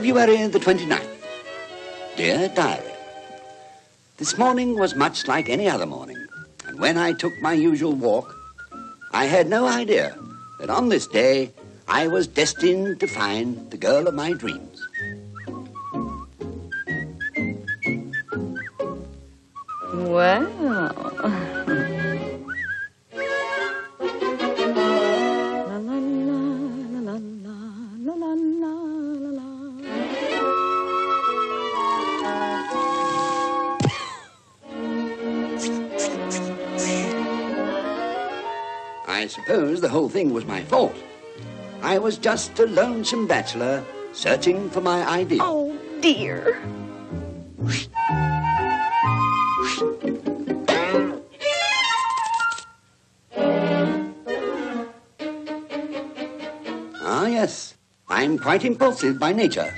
February the 29th. Dear Diary, this morning was much like any other morning, and when I took my usual walk, I had no idea that on this day I was destined to find the girl of my dreams. Well... I suppose the whole thing was my fault. I was just a lonesome bachelor searching for my ideal. Oh, dear. Ah, yes. I'm quite impulsive by nature.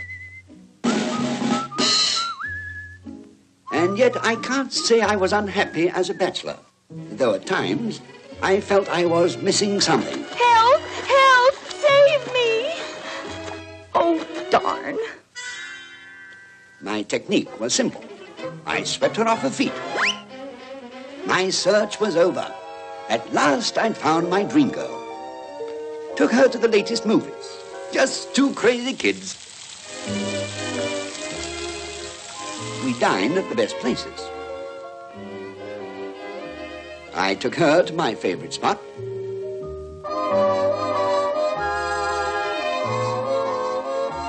And yet I can't say I was unhappy as a bachelor, though at times I felt I was missing something. Help! Help! Save me! Oh, darn. My technique was simple. I swept her off her feet. My search was over. At last I'd found my dream girl. Took her to the latest movies. Just two crazy kids. We dined at the best places. I took her to my favorite spot.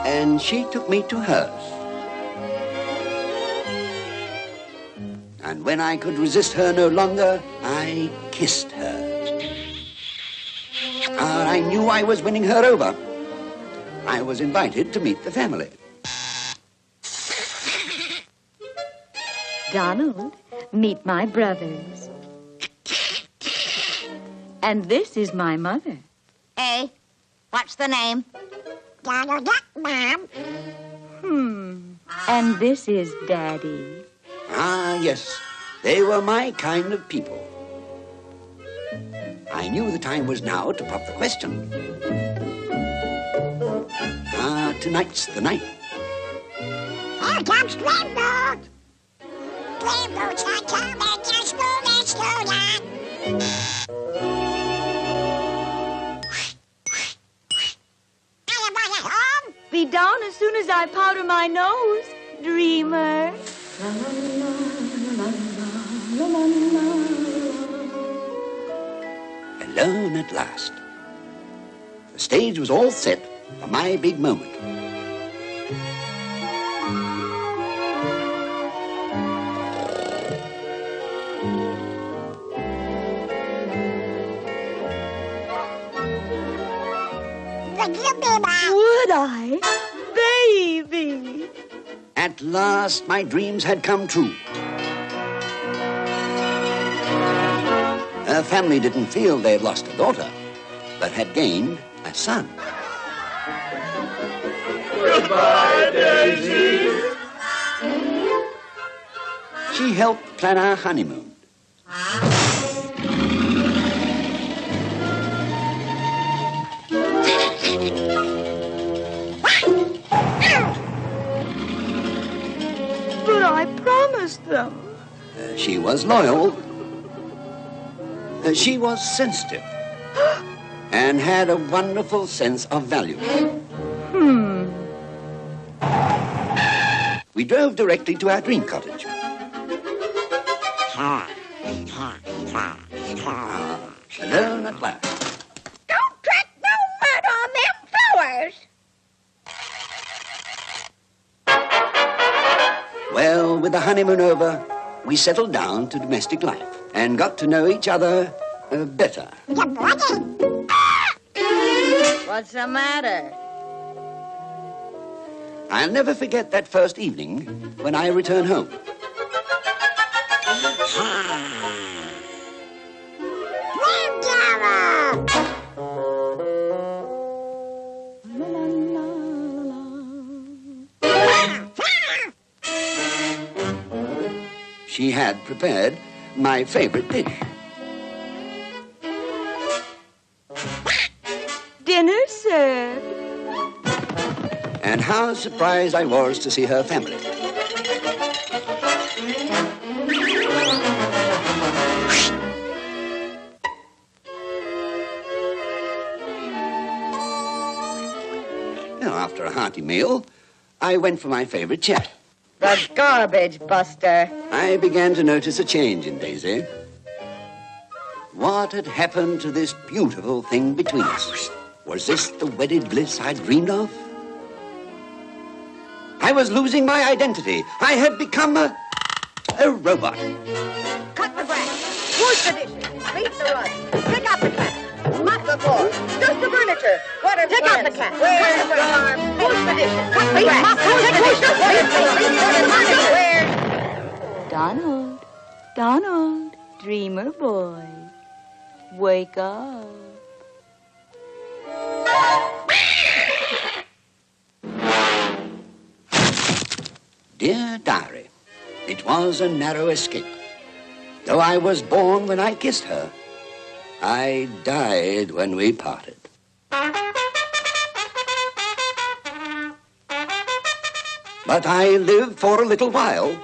And she took me to hers. And when I could resist her no longer, I kissed her. I knew I was winning her over. I was invited to meet the family. Donald, meet my brothers. And this is my mother. Hey, what's the name? Donald Duck, Mom. And this is Daddy. Ah, yes. They were my kind of people. I knew the time was now to pop the question. Ah, tonight's the night. Here comes Glenn. Glenn are coming. Just go, let's go, Dad. Anybody home? Be down as soon as I powder my nose, dreamer. Alone at last. The stage was all set for my big moment. Would you be my... Would I? Baby. At last, my dreams had come true. Her family didn't feel they'd lost a daughter, but had gained a son. Goodbye, Daisy. She helped plan our honeymoon. But I promised them. She was loyal. She was sensitive. And had a wonderful sense of value. We drove directly to our dream cottage. Alone at last. Don't track no mud on them flowers. Well, with the honeymoon over, we settled down to domestic life and got to know each other better. Good morning. What's the matter? I'll never forget that first evening when I returned home. She had prepared my favorite dish. Dinner served. And how surprised I was to see her family. Now, after a hearty meal, I went for my favorite chat. The garbage buster. I began to notice a change in Daisy. What had happened to this beautiful thing between us? Was this the wedded bliss I'd dreamed of? I was losing my identity. I had become a robot. Cut the grass. Wash the dishes. Sweep the rug. Pick up the cat. Mop the floor. Dust the furniture. Water the plants. Pick up the cat. Cut the grass. Wash the dishes. Cut the grass. Wash the dishes. Donald, Donald, dreamer boy, wake up. Dear Diary, it was a narrow escape. Though I was born when I kissed her, I died when we parted. But I lived for a little while.